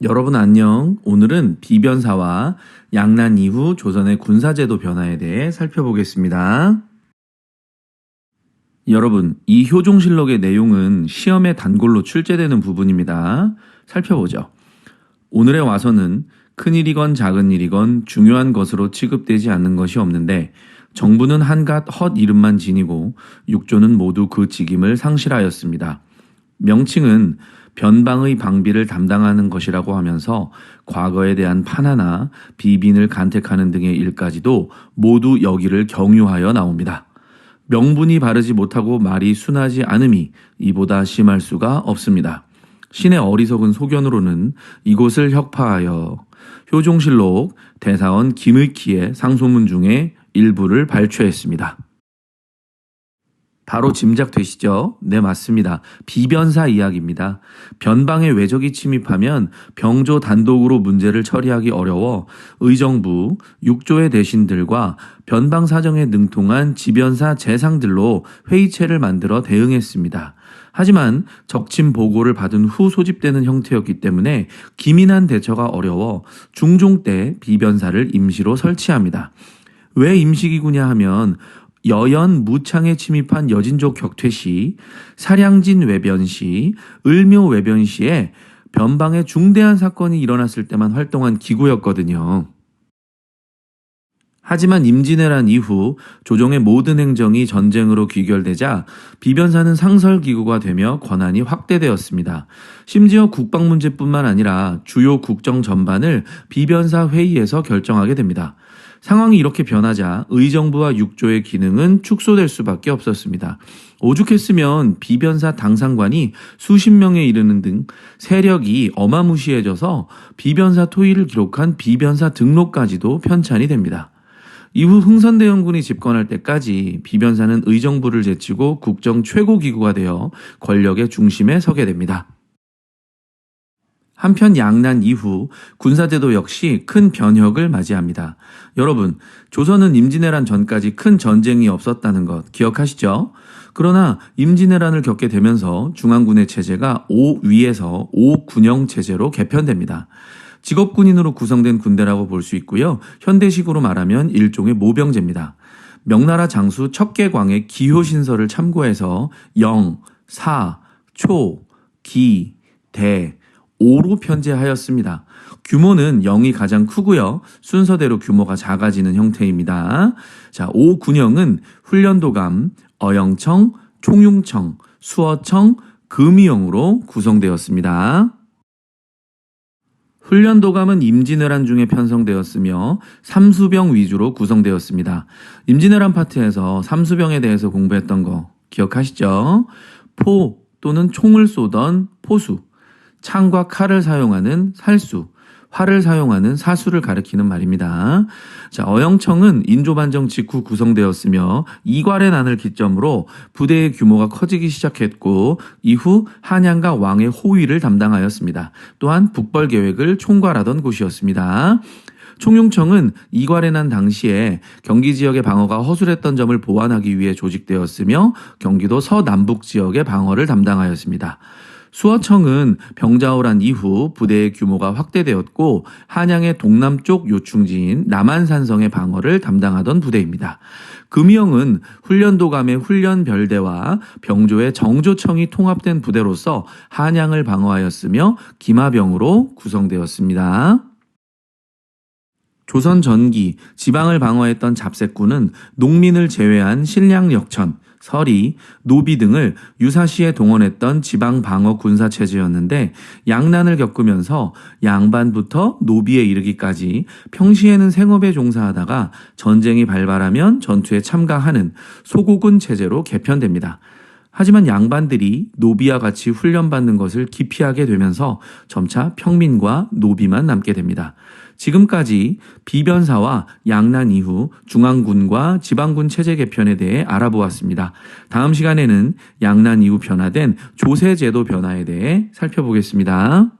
여러분 안녕. 오늘은 비변사와 양난 이후 조선의 군사제도 변화에 대해 살펴보겠습니다. 여러분, 이 효종실록의 내용은 시험에 단골로 출제되는 부분입니다. 살펴보죠. 오늘의 와서는 큰일이건 작은 일이건 중요한 것으로 취급되지 않는 것이 없는데 정부는 한갓 헛 이름만 지니고 육조는 모두 그 직임을 상실하였습니다. 명칭은 변방의 방비를 담당하는 것이라고 하면서 과거에 대한 판화나 비빈을 간택하는 등의 일까지도 모두 여기를 경유하여 나옵니다. 명분이 바르지 못하고 말이 순하지 않음이 이보다 심할 수가 없습니다. 신의 어리석은 소견으로는 이곳을 혁파하여 효종실록 대사원 김의키의 상소문 중에 일부를 발췌했습니다. 바로 짐작되시죠? 네, 맞습니다. 비변사 이야기입니다. 변방에 외적이 침입하면 병조 단독으로 문제를 처리하기 어려워 의정부, 육조의 대신들과 변방 사정에 능통한 지변사 재상들로 회의체를 만들어 대응했습니다. 하지만 적침 보고를 받은 후 소집되는 형태였기 때문에 기민한 대처가 어려워 중종 때 비변사를 임시로 설치합니다. 왜 임시기구냐 하면 여연 무창에 침입한 여진족 격퇴 시, 사량진 외변 시, 을묘 외변 시에 변방에 중대한 사건이 일어났을 때만 활동한 기구였거든요. 하지만 임진왜란 이후 조정의 모든 행정이 전쟁으로 귀결되자 비변사는 상설기구가 되며 권한이 확대되었습니다. 심지어 국방 문제뿐만 아니라 주요 국정 전반을 비변사 회의에서 결정하게 됩니다. 상황이 이렇게 변하자 의정부와 육조의 기능은 축소될 수밖에 없었습니다. 오죽했으면 비변사 당상관이 수십 명에 이르는 등 세력이 어마무시해져서 비변사 토의를 기록한 비변사 등록까지도 편찬이 됩니다. 이후 흥선대원군이 집권할 때까지 비변사는 의정부를 제치고 국정 최고기구가 되어 권력의 중심에 서게 됩니다. 한편 양난 이후 군사제도 역시 큰 변혁을 맞이합니다. 여러분, 조선은 임진왜란 전까지 큰 전쟁이 없었다는 것 기억하시죠? 그러나 임진왜란을 겪게 되면서 중앙군의 체제가 5위에서 5군영 체제로 개편됩니다. 직업군인으로 구성된 군대라고 볼 수 있고요. 현대식으로 말하면 일종의 모병제입니다. 명나라 장수 척계광의 기효신설을 참고해서 영, 사, 초, 기, 대, 5로 편제하였습니다. 규모는 0이 가장 크고요. 순서대로 규모가 작아지는 형태입니다. 자, 5군영은 훈련도감, 어영청, 총융청, 수어청, 금이영으로 구성되었습니다. 훈련도감은 임진왜란 중에 편성되었으며 삼수병 위주로 구성되었습니다. 임진왜란 파트에서 삼수병에 대해서 공부했던 거 기억하시죠? 포 또는 총을 쏘던 포수, 창과 칼을 사용하는 살수, 활을 사용하는 사수를 가리키는 말입니다. 자, 어영청은 인조반정 직후 구성되었으며 이괄의 난을 기점으로 부대의 규모가 커지기 시작했고 이후 한양과 왕의 호위를 담당하였습니다. 또한 북벌 계획을 총괄하던 곳이었습니다. 총융청은 이괄의 난 당시에 경기 지역의 방어가 허술했던 점을 보완하기 위해 조직되었으며 경기도 서남북 지역의 방어를 담당하였습니다. 수어청은 병자호란 이후 부대의 규모가 확대되었고 한양의 동남쪽 요충지인 남한산성의 방어를 담당하던 부대입니다. 금이영은 훈련도감의 훈련별대와 병조의 정조청이 통합된 부대로서 한양을 방어하였으며 기마병으로 구성되었습니다. 조선 전기 지방을 방어했던 잡색군은 농민을 제외한 신량역천, 서리, 노비 등을 유사시에 동원했던 지방 방어 군사 체제였는데 양난을 겪으면서 양반부터 노비에 이르기까지 평시에는 생업에 종사하다가 전쟁이 발발하면 전투에 참가하는 소고군 체제로 개편됩니다. 하지만 양반들이 노비와 같이 훈련받는 것을 기피하게 되면서 점차 평민과 노비만 남게 됩니다. 지금까지 비변사와 양난 이후 중앙군과 지방군 체제 개편에 대해 알아보았습니다. 다음 시간에는 양난 이후 변화된 조세제도 변화에 대해 살펴보겠습니다.